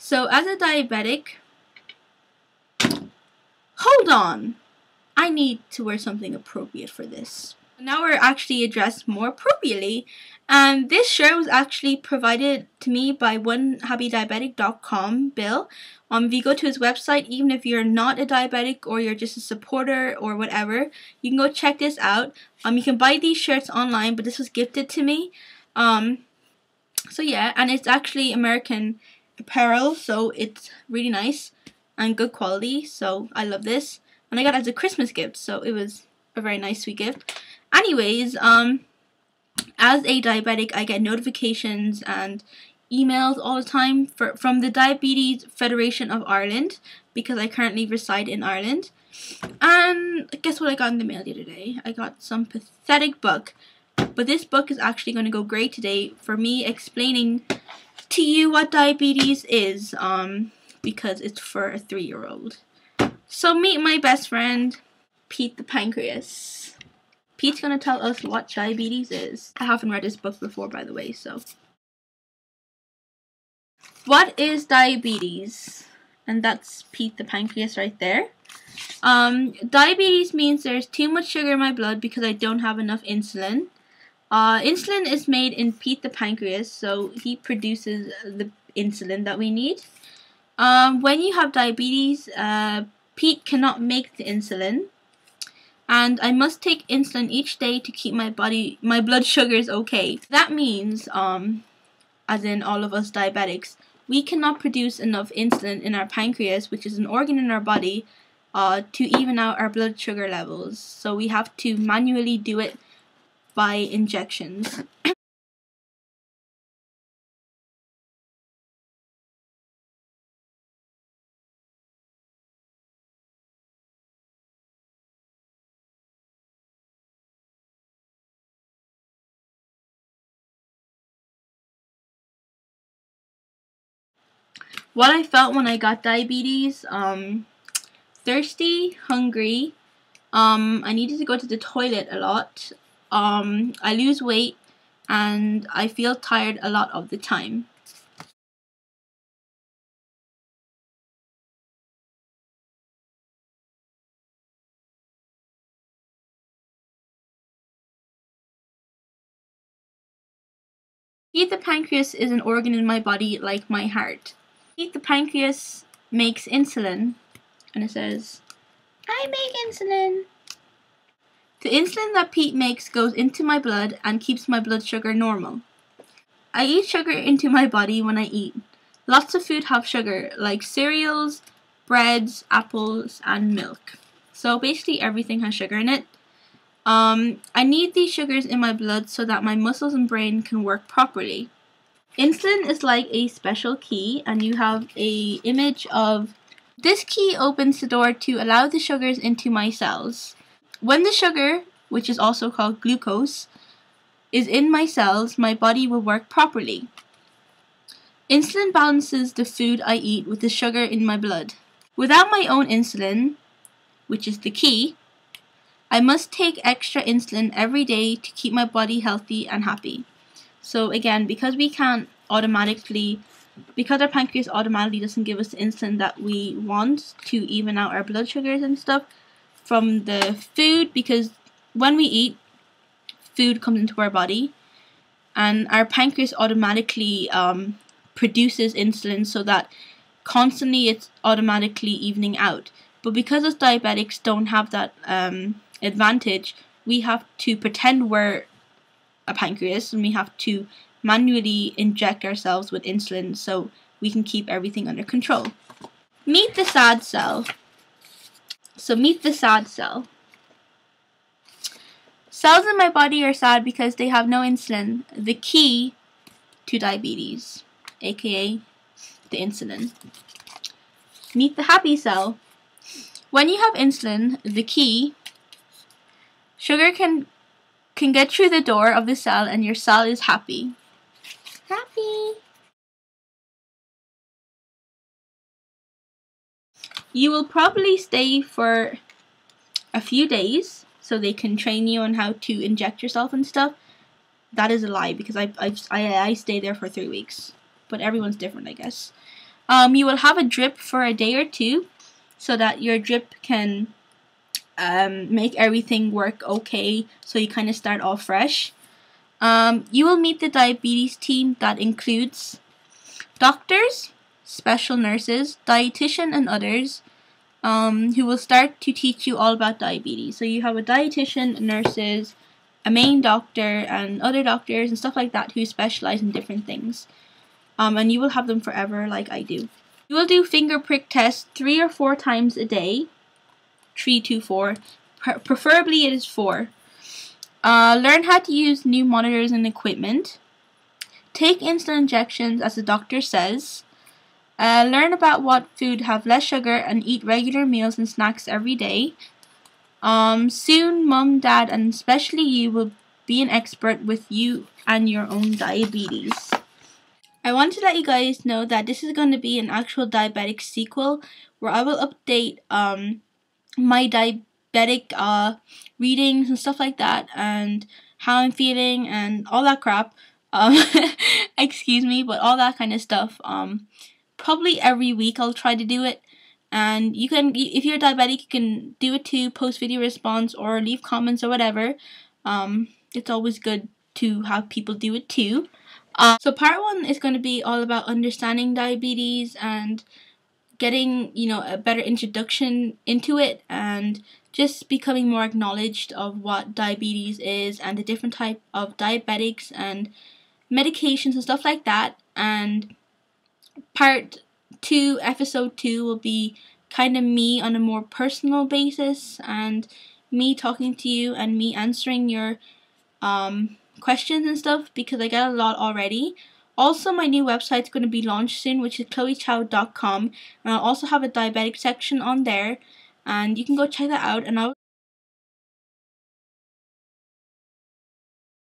So as a diabetic, hold on, I need to wear something appropriate for this. Now we're actually addressed more appropriately, and this shirt was actually provided to me by onehappydiabetic.com Bill. If you go to his website, even if you're not a diabetic or you're just a supporter or whatever, you can go check this out. You can buy these shirts online, but this was gifted to me. So yeah, and it's actually American apparel, so it's really nice and good quality, so I love this. And I got it as a Christmas gift, so it was a very nice, sweet gift. Anyways, as a diabetic, I get notifications and emails all the time from the Diabetes Federation of Ireland, because I currently reside in Ireland. And guess what I got in the mail the other day? I got some pathetic book. But this book is actually going to go great today for me explaining to you what diabetes is, because it's for a 3-year-old. So meet my best friend, Pete the Pancreas. Pete's going to tell us what diabetes is. I haven't read this book before, by the way, so. What is diabetes? And that's Pete the Pancreas right there. Diabetes means there's too much sugar in my blood because I don't have enough insulin. Insulin is made in Pete the Pancreas, so he produces the insulin that we need. When you have diabetes, Pete cannot make the insulin, and I must take insulin each day to keep my blood sugars okay. That means, as in all of us diabetics, we cannot produce enough insulin in our pancreas, which is an organ in our body, to even out our blood sugar levels. So we have to manually do it by injections. What I felt when I got diabetes, thirsty, hungry, I needed to go to the toilet a lot, I lose weight, and I feel tired a lot of the time. Pete the pancreas is an organ in my body like my heart. Pete the pancreas makes insulin, and it says, I make insulin. The insulin that Pete makes goes into my blood and keeps my blood sugar normal. I eat sugar into my body when I eat. Lots of food have sugar, like cereals, breads, apples, and milk. So basically everything has sugar in it. I need these sugars in my blood so that my muscles and brain can work properly. Insulin is like a special key, and you have an image of this key opens the door to allow the sugars into my cells. When the sugar, which is also called glucose, is in my cells, my body will work properly. Insulin balances the food I eat with the sugar in my blood. Without my own insulin, which is the key, I must take extra insulin every day to keep my body healthy and happy. So again, because our pancreas automatically doesn't give us the insulin that we want to even out our blood sugars and stuff from the food, because when we eat, food comes into our body, and our pancreas automatically produces insulin so that constantly it's automatically evening out. But because us diabetics don't have that advantage, we have to pretend we're a pancreas, and we have to manually inject ourselves with insulin so we can keep everything under control. Meet the sad cell. So meet the sad cell. Cells in my body are sad because they have no insulin, the key to diabetes, aka the insulin. Meet the happy cell. When you have insulin, the key, sugar can get through the door of the cell and your cell is happy. Happy. You will probably stay for a few days so they can train you on how to inject yourself and stuff. That is a lie, because I stayed there for 3 weeks. But everyone's different, I guess. You will have a drip for a day or two so that your drip can make everything work okay, so you kind of start off fresh. You will meet the diabetes team that includes doctors, special nurses, dietitian, and others who will start to teach you all about diabetes. So you have a dietitian, nurses, a main doctor, and other doctors and stuff like that who specialize in different things. And you will have them forever like I do. You will do finger prick tests 3 or 4 times a day. 3 to 4. Preferably it is 4. Learn how to use new monitors and equipment. Take insulin injections as the doctor says. Learn about what food have less sugar and eat regular meals and snacks every day. Soon, mom, dad, and especially you will be an expert with you and your own diabetes. I want to let you guys know that this is going to be an actual diabetic sequel where I will update my diabetic readings and stuff like that, and how I'm feeling and all that crap. Excuse me, but all that kind of stuff. Probably every week I'll try to do it. And you can, if you're diabetic, you can do it too, post video response or leave comments or whatever. It's always good to have people do it too. So part 1 is going to be all about understanding diabetes and getting, a better introduction into it, and just becoming more acknowledged of what diabetes is and the different type of diabetics and medications and stuff like that. And part 2, episode 2, will be kind of me on a more personal basis, and me talking to you and me answering your questions and stuff, because I get a lot already. Also, my new website is going to be launched soon, which is chloechow.com, and I'll also have a diabetic section on there, and you can go check that out. And I'll